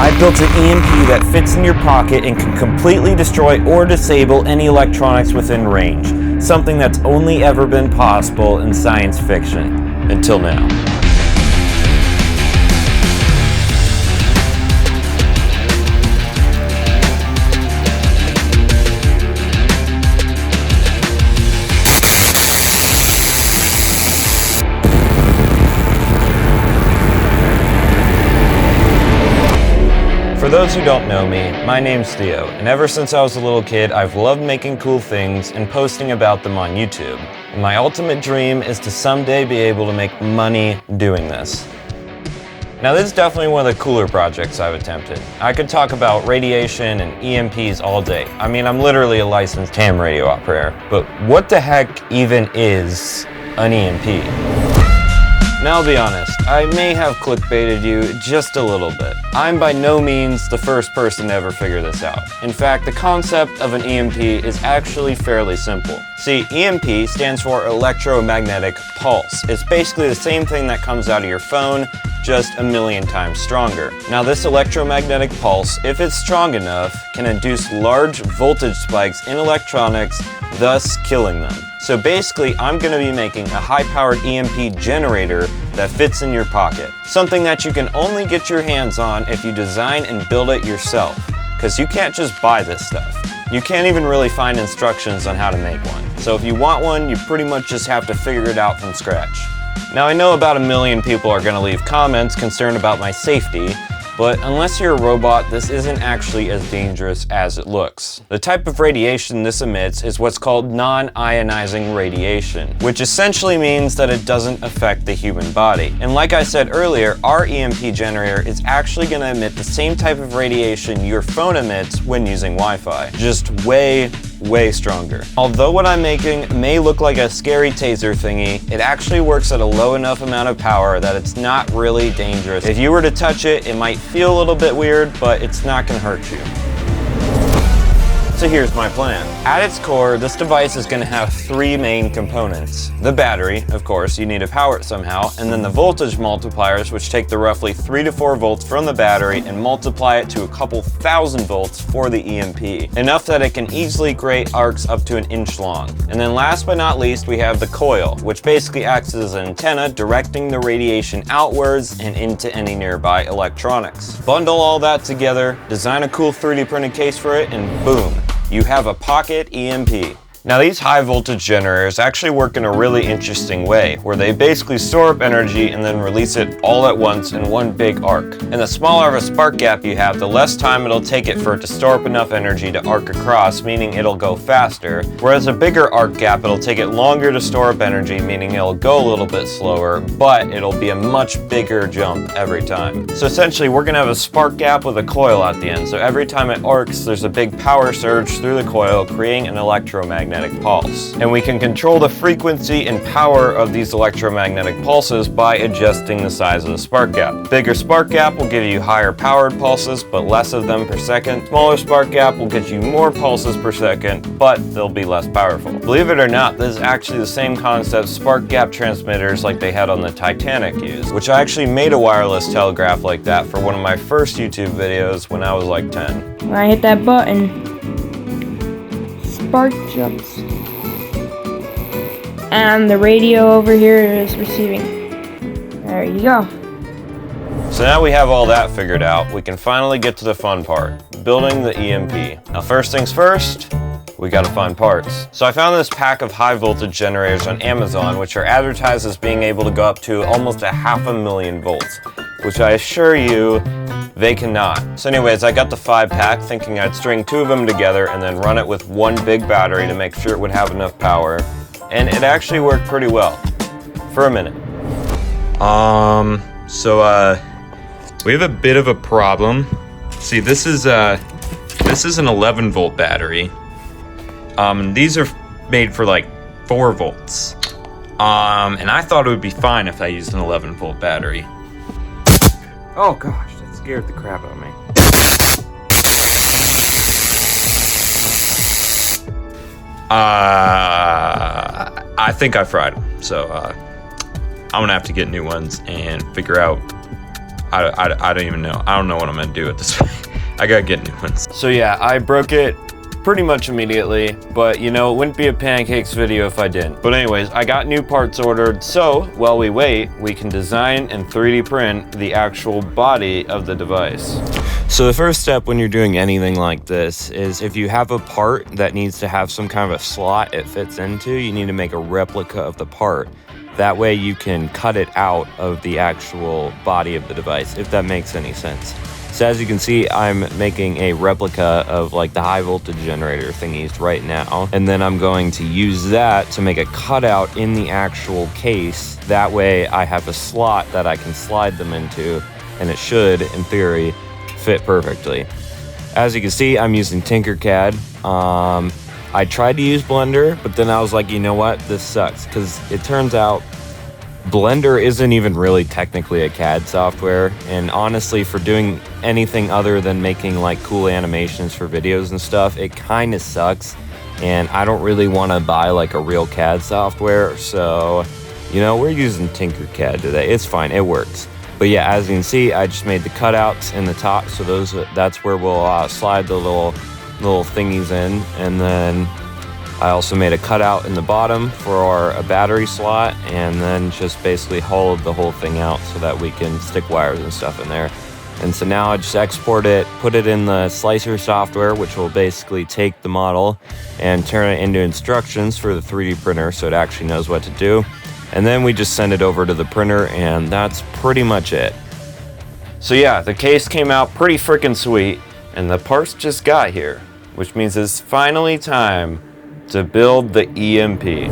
I built an EMP that fits in your pocket and can completely destroy or disable any electronics within range, something that's only ever been possible in science fiction, until now. For those who don't know me, my name's Theo, and ever since I was a little kid, I've loved making cool things and posting about them on YouTube. And my ultimate dream is to someday be able to make money doing this. Now this is definitely one of the cooler projects I've attempted. I could talk about radiation and EMPs all day. I mean, I'm literally a licensed ham radio operator, but what the heck even is an EMP? Now I'll be honest, I may have clickbaited you just a little bit. I'm by no means the first person to ever figure this out. In fact, the concept of an EMP is actually fairly simple. See, EMP stands for electromagnetic pulse. It's basically the same thing that comes out of your phone, just a million times stronger. Now this electromagnetic pulse, if it's strong enough, can induce large voltage spikes in electronics, thus killing them. So basically, I'm gonna be making a high-powered EMP generator that fits in your pocket. Something that you can only get your hands on if you design and build it yourself, because you can't just buy this stuff. You can't even really find instructions on how to make one. So if you want one, you pretty much just have to figure it out from scratch. Now I know about 1 million people are gonna leave comments concerned about my safety, but unless you're a robot, this isn't actually as dangerous as it looks. The type of radiation this emits is what's called non-ionizing radiation, which essentially means that it doesn't affect the human body. And like I said earlier, our EMP generator is actually gonna emit the same type of radiation your phone emits when using Wi-Fi, just way stronger. Although what I'm making may look like a scary taser thingy, it actually works at a low enough amount of power that it's not really dangerous. If you were to touch it, it might feel a little bit weird, but it's not gonna hurt you. So here's my plan. At its core, this device is gonna have 3 main components. The battery, of course, you need to power it somehow, and then the voltage multipliers, which take the roughly 3 to 4 volts from the battery and multiply it to a couple thousand volts for the EMP. Enough that it can easily create arcs up to 1 inch long. And then last but not least, we have the coil, which basically acts as an antenna directing the radiation outwards and into any nearby electronics. Bundle all that together, design a cool 3D printed case for it, and boom. You have a Pocket EMP. Now these high voltage generators actually work in a really interesting way, where they basically store up energy and then release it all at once in one big arc. And the smaller of a spark gap you have, the less time it'll take it for it to store up enough energy to arc across, meaning it'll go faster. Whereas a bigger arc gap, it'll take it longer to store up energy, meaning it'll go a little bit slower, but it'll be a much bigger jump every time. So essentially, we're gonna have a spark gap with a coil at the end. So every time it arcs, there's a big power surge through the coil, creating an electromagnetic pulse. And we can control the frequency and power of these electromagnetic pulses by adjusting the size of the spark gap. Bigger spark gap will give you higher powered pulses, but less of them per second. Smaller spark gap will get you more pulses per second, but they'll be less powerful. Believe it or not, this is actually the same concept spark gap transmitters like they had on the Titanic used, which I actually made a wireless telegraph like that for one of my first YouTube videos when I was like 10. When I hit that button, spark jumps. And the radio over here is receiving. There you go. So now we have all that figured out, we can finally get to the fun part, building the EMP. Now first things first, we gotta find parts. So I found this pack of high voltage generators on Amazon, which are advertised as being able to go up to almost 500,000 volts, which I assure you, they cannot. So anyways, I got the 5-pack thinking I'd string 2 of them together and then run it with one big battery to make sure it would have enough power. And it actually worked pretty well, for a minute. We have a bit of a problem. See, this is an 11 volt battery. These are made for like 4 volts. And I thought it would be fine if I used an 11 volt battery. Oh gosh, that scared the crap out of me. I think I fried them, so I'm gonna have to get new ones and figure out I don't even know. I don't know what I'm gonna do at this point. I gotta get new ones. So yeah, I broke it pretty much immediately, but you know, it wouldn't be a pancakes video if I didn't. But anyways, I got new parts ordered, so while we wait, we can design and 3D print the actual body of the device. So the first step when you're doing anything like this is if you have a part that needs to have some kind of a slot it fits into, you need to make a replica of the part. That way you can cut it out of the actual body of the device, if that makes any sense. So as you can see, I'm making a replica of like the high voltage generator thingies right now. And then I'm going to use that to make a cutout in the actual case. That way I have a slot that I can slide them into, and it should, in theory, fit perfectly. As you can see, I'm using Tinkercad. I tried to use Blender, but then I was like, you know what? This sucks, because it turns out Blender isn't even really technically a CAD software, and honestly, for doing anything other than making like cool animations for videos and stuff, it kind of sucks, and I don't really want to buy like a real CAD software, so, you know, we're using Tinkercad today. It's fine, it works. But yeah, as you can see, I just made the cutouts in the top, so that's where we'll slide the little thingies in, and then I also made a cutout in the bottom for a battery slot, and then just basically hollowed the whole thing out so that we can stick wires and stuff in there. And so now I just export it, put it in the slicer software, which will basically take the model and turn it into instructions for the 3D printer so it actually knows what to do. And then we just send it over to the printer, and that's pretty much it. So yeah, the case came out pretty freaking sweet, and the parts just got here, which means it's finally time to build the EMP.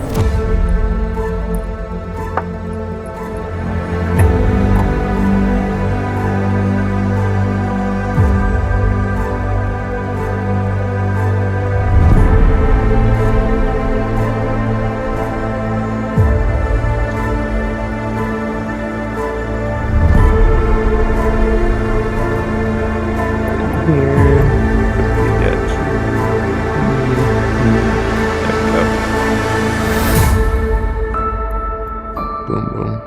Boom, boom.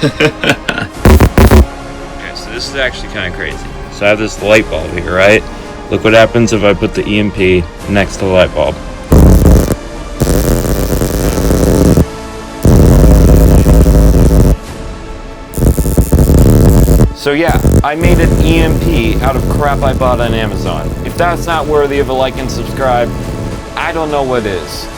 Okay, so this is actually kind of crazy. So I have this light bulb here, right? Look what happens if I put the EMP next to the light bulb. So yeah, I made an EMP out of crap I bought on Amazon. If that's not worthy of a like and subscribe, I don't know what is.